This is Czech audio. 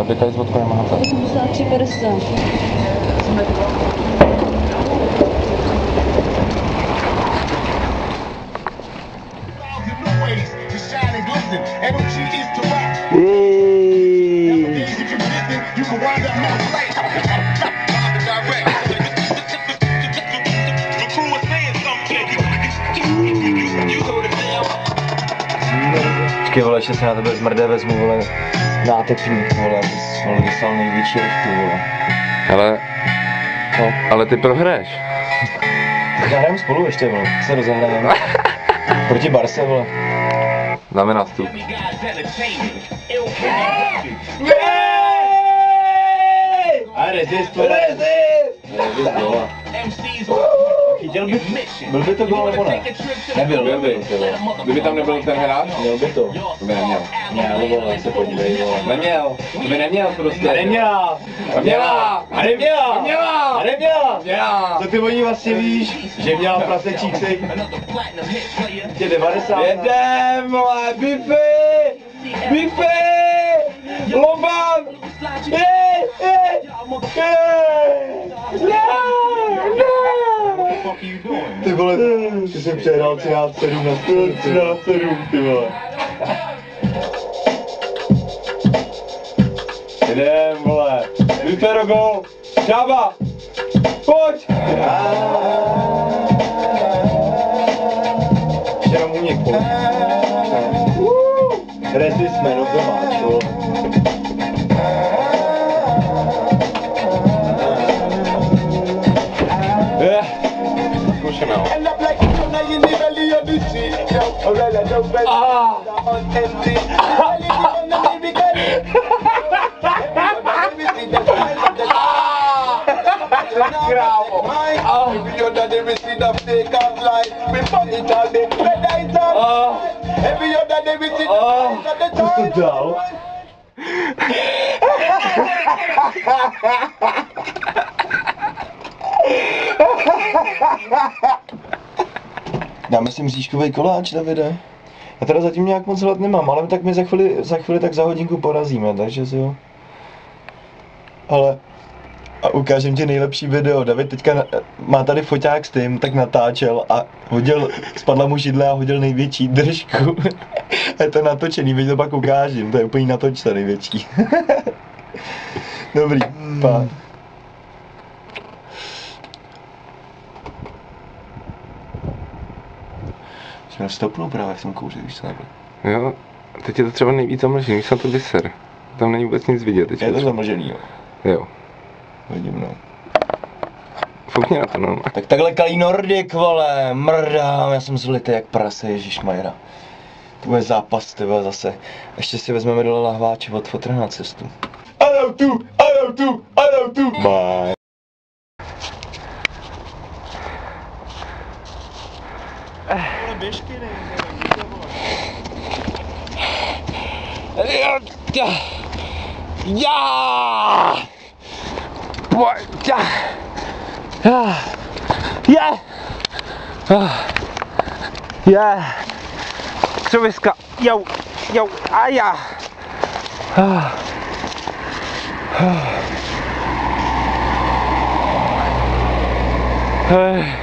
Nabíkají s vodkou Yamaha. 83,50. Počkej, vole, ještě se na tebe zmrdé vezmu, vole, nátepník, vole, abys, vole, dostal největší rechtu, vole. Hele, No. ale ty prohraješ. Zahrajeme spolu ještě, vole, se rozehrajeme. Proti Barse, vole. Dáme nástup. A rezist, vole. Rezist, vole. Chytil by, byl by to gól nebo ne? Byl by. Kdyby tam nebyl ten hráč, Měl by to. to by neměl. Měl, vole, se podívej, vole. Neměl. To by neměl prostě. A neměl! Měla. A neměl! Měla. A neměl! Měla. Co ty o ní vlastně víš? Že měla prasečí ksich? Tě 90. Jedem, vole, Biffy! Biffy! Loban! Ty vole, ty jsi přejedal 13-7 na 13-7, ty vole. Jdem, vole. Vypero gol. Čába. Pojď. Ještě jenom únik, pojď. Resist man of the match, vole. Zkoušeme, jo. Co jsi to dal? Dáme si mřížkovej koláč, Davide. Já teda zatím nějak moc hlad nemám, ale tak my za chvíli tak za hodinku porazíme, takže si jo. Ale a ukážem ti nejlepší video. David teďka má tady foťák s tím, tak natáčel a hodil, spadla mu židle a hodil největší držku. A je to natočený, teď to pak ukážem, to je úplně natočte největší. Dobrý, pa. Jsme stopnou právě v tom kouři, víš co nebo? Jo, teď je to třeba nejvíc zamlžený, když jsem to vyser. Tam není vůbec nic vidět teď. Je to zamlžený, jo. Jo. Vidím, no. Foukni na to, no. Tak takhle kalí Nordic, vole, mrdám, já jsem zlitý jak prase, ježišmajra. To bude zápas, ty vole, zase. Ještě si vezmeme dole lahváče od fotra na cestu. I don't do. Bye. Běžky Já! Pojď! Je! Křoviska! Jau! A já! Hej!